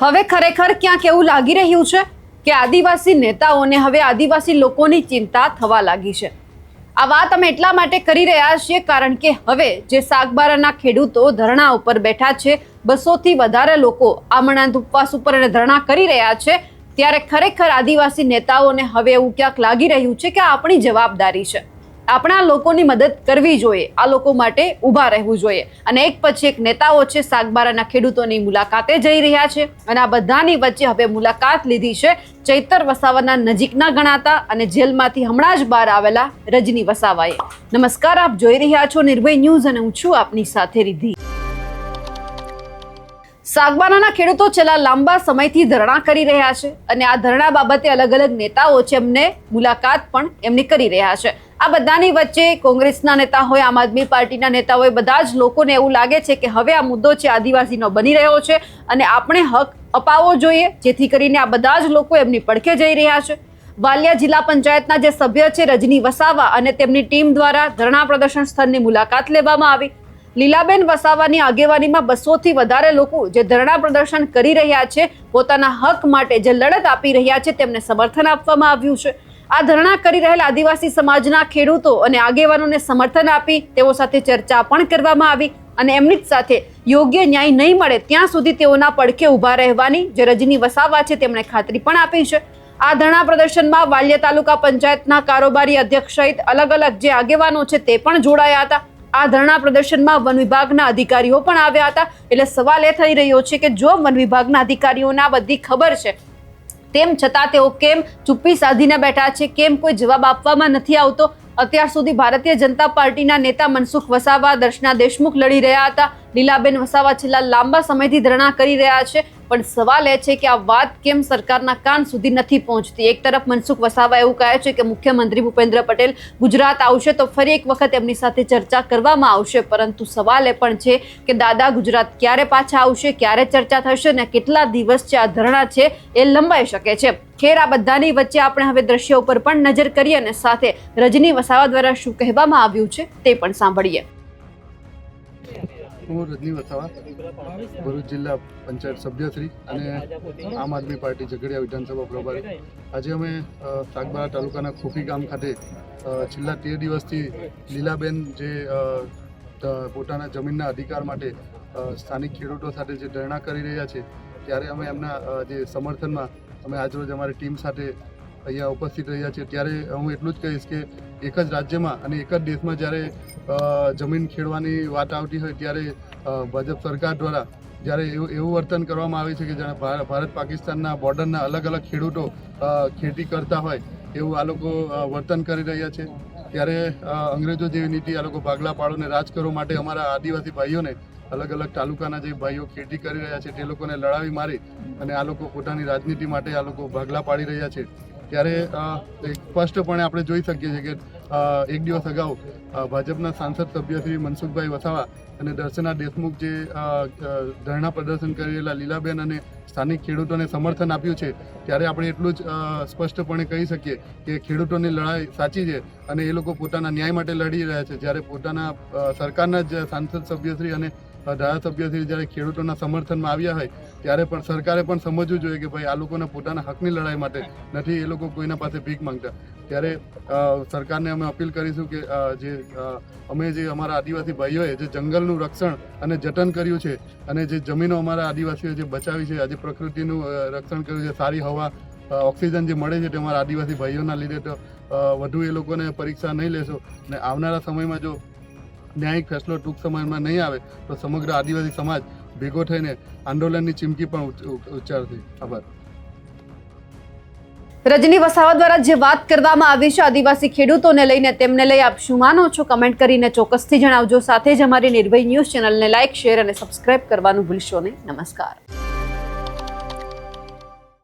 હવે ખરેખર ક્યાંક એવું લાગી રહ્યું છે કે આદિવાસી નેતાઓને હવે આદિવાસી લોકોની ચિંતા થવા લાગી છે। આ વાત અમે એટલા માટે કરી રહ્યા છીએ કારણ કે હવે જે સાગબારાના ખેડૂતો ધરણા ઉપર બેઠા છે, 200 થી વધારે લોકો આમરણાંત ઉપવાસ ઉપર અને ધરણા કરી રહ્યા છે, ત્યારે ખરેખર આદિવાસી નેતાઓને હવે એવું ક્યાંક લાગી રહ્યું છે કે આપણી જવાબદારી છે, આપણા લોકોની મદદ કરવી જોઈએ, આ લોકો માટે ઊભા રહેવું જોઈએ। અને એક પછી એક નેતાઓ છે સાગબારાના ખેડૂતોની મુલાકાતે જઈ રહ્યા છે અને આ બધાની વચ્ચે હવે મુલાકાત લીધી છે ચૈતર વસાવાના નજીકના ગણાતા અને જેલમાંથી હમણાં જ બહાર આવેલા રજની વસાવાએ। નમસ્કાર, આપ જોઈ રહ્યા છો નિર્ભય ન્યૂઝ અને હું છું આપની સાથે રિદ્ધિ। સાગબારાના ખેડૂતો છેલ્લા લાંબા સમયથી ધરણા કરી રહ્યા છે અને આ ધરણા બાબતે અલગ અલગ નેતાઓ છે એમને મુલાકાત પણ એમની કરી રહ્યા છે। આ બધાની વચ્ચે કોંગ્રેસના નેતા હોય, આમ આદમી પાર્ટીના નેતા હોય, બધા જ લોકોને એવું લાગે છે કે હવે આ મુદ્દો છે આદિવાસીનો બની રહ્યો છે અને આપણે હક અપાવવો જોઈએ, જેથી કરીને આ બધા જ લોકો એમની પડખે જઈ રહ્યા છે। વાલિયા જિલ્લા પંચાયતના જે સભ્ય છે રજની વસાવા અને તેમની ટીમ દ્વારા ધરણા પ્રદર્શન સ્થળની મુલાકાત લેવામાં આવી। લીલાબેન વસાવાની આગેવાનીમાં 200 થી વધારે લોકો જે ધરણા પ્રદર્શન કરી રહ્યા છે, પોતાના હક માટે જે લડત આપી રહ્યા છે, તેમને સમર્થન આપવામાં આવ્યું છે। આ ધરણા કરી રહેલા આદિવાસી સમાજના ખેડૂતો અને આગેવાનોને સમર્થન આપી તેઓ સાથે ચર્ચા પણ કરવામાં આવી અને એમની જ સાથે યોગ્ય ન્યાય નહીં મળે ત્યાં સુધી તેઓના પડખે ઊભા રહેવાની જે રજની વસાવા છે તેમણે ખાતરી પણ આપી છે। આ ધરણા પ્રદર્શનમાં વાલિયા તાલુકા પંચાયતના કારોબારી અધ્યક્ષ સહિત અલગ અલગ જે આગેવાનો છે તે પણ જોડાયા હતા। આ ધરણા પ્રદર્શનમાં વન વિભાગના અધિકારીઓ પણ આવ્યા હતા। એટલે સવાલ એ થઈ રહ્યો છે કે જો વન વિભાગના અધિકારીઓને આ બધી ખબર છે તેમ છતાં તેઓ કેમ ચુપ્પી સાધીને બેઠા છે, કેમ કોઈ જવાબ આપવામાં નથી આવતો? અત્યાર સુધી ભારતીય જનતા પાર્ટીના નેતા મનસુખ વસાવા, દર્શના દેશમુખ લડી રહ્યા હતા, લીલાબેન વસાવા છેલ્લા લાંબા સમયથી ધરણા કરી રહ્યા છે, પણ સવાલ એ છે કે આ વાત કેમ સરકારના કાન સુધી નથી પહોંચતી? એક તરફ મનસુખ વસાવા એવું કહે છે કે મુખ્યમંત્રી ભૂપેન્દ્ર પટેલ ગુજરાત આવશે તો ફરી એક વખત એમની સાથે ચર્ચા કરવામાં આવશે, પરંતુ સવાલ એ પણ છે કે દાદા ગુજરાત ક્યારે પાછા આવશે, ક્યારે ચર્ચા થશે ને કેટલા દિવસ છે આ ધરણા છે એ લંબાઈ શકે છે? ખેર, આ બધાની વચ્ચે આપણે હવે દ્રશ્યો ઉપર પણ નજર કરીએ અને સાથે રજની વસાવા દ્વારા શું કહેવામાં આવ્યું છે તે પણ સાંભળીએ। હું રજની વસાવા, ભરૂચ જિલ્લા પંચાયત સભ્યશ્રી અને આમ આદમી પાર્ટી ઝઘડિયા વિધાનસભા પ્રભારી। આજે અમે સાગબારા તાલુકાના ખોફી ગામ ખાતે છેલ્લા 13 દિવસથી લીલાબેન જે પોતાના જમીનના અધિકાર માટે સ્થાનિક ખેડૂતો સાથે જે ધરણા કરી રહ્યા છે, ત્યારે અમે એમના જે સમર્થનમાં અમે આજરોજ અમારી ટીમ સાથે અહીંયા ઉપસ્થિત રહ્યા છીએ। ત્યારે હું એટલું જ કહીશ કે એક જ રાજ્યમાં અને એક જ દેશમાં જ્યારે જમીન ખેડવાની વાત આવતી હોય ત્યારે ભાજપ સરકાર દ્વારા જ્યારે એવું વર્તન કરવામાં આવે છે કે જાણે ભારત પાકિસ્તાનના બોર્ડરના અલગ અલગ ખેડૂતો ખેતી કરતા હોય એવું આ લોકો વર્તન કરી રહ્યા છે। ત્યારે અંગ્રેજો જેવી નીતિ આ લોકો ભાગલા પાડોને રાજ કરવા માટે અમારા આદિવાસી ભાઈઓને અલગ અલગ તાલુકાના જે ભાઈઓ ખેતી કરી રહ્યા છે તે લોકોને લડાવી મારી અને આ લોકો પોતાની રાજનીતિ માટે આ લોકો ભાગલા પાડી રહ્યા છે। ત્યારે સ્પષ્ટપણે આપણે જોઈ શકીએ છીએ કે એક દિવસ અગાઉ ભાજપના સાંસદ સભ્ય શ્રી મનસુખભાઈ વસાવા અને દર્શના દેશમુખ જે ધરણા પ્રદર્શન કરી રહેલા લીલાબેન અને સ્થાનિક ખેડૂતોને સમર્થન આપ્યું છે, ત્યારે આપણે એટલું જ સ્પષ્ટપણે કહી શકીએ કે ખેડૂતોની લડાઈ સાચી છે અને એ લોકો પોતાના ન્યાય માટે લડી રહ્યા છે। જ્યારે પોતાના સરકારના જ સાંસદ સભ્યશ્રી અને ધારાસભ્યશ્રી જ્યારે ખેડૂતોના સમર્થનમાં આવ્યા હોય ત્યારે પણ સરકારે પણ સમજવું જોઈએ કે ભાઈ આ લોકોને પોતાના હકની લડાઈ માટે નથી, એ લોકો કોઈના પાસે ભીખ માંગતા। ત્યારે સરકારને અમે અપીલ કરીશું કે અમે જે અમારા આદિવાસી ભાઈઓએ જે જંગલનું રક્ષણ અને જતન કર્યું છે અને જે જમીનો અમારા આદિવાસીઓએ જે બચાવી છે, આજે પ્રકૃતિનું રક્ષણ કર્યું છે, સારી હવા, ઓક્સિજન જે મળે છે તે અમારા આદિવાસી ભાઈઓના લીધે, તો વધુ એ લોકોને પરીક્ષા નહીં લેશો અને આવનારા સમયમાં જો ન્યાયિક ફેસલો ટૂંક સમયમાં નહીં આવે તો સમગ્ર આદિવાસી સમાજ ભેગો થઈને આંદોલનની ચીમકી પણ ઉચ્ચારશે। આભાર। રજની વસાવા દ્વારા જે વાત કરવામાં આવી છે આદિવાસી ખેડૂતોને લઈને, તેમને લઈ આપ શું માનો છો? કમેન્ટ કરીને ચોક્કસથી જણાવજો। સાથે જ અમારી નિર્ભય ન્યૂઝ ચેનલને લાઇક, શેર અને સબસ્ક્રાઇબ કરવાનું ભૂલશો નહીં। નમસ્કાર।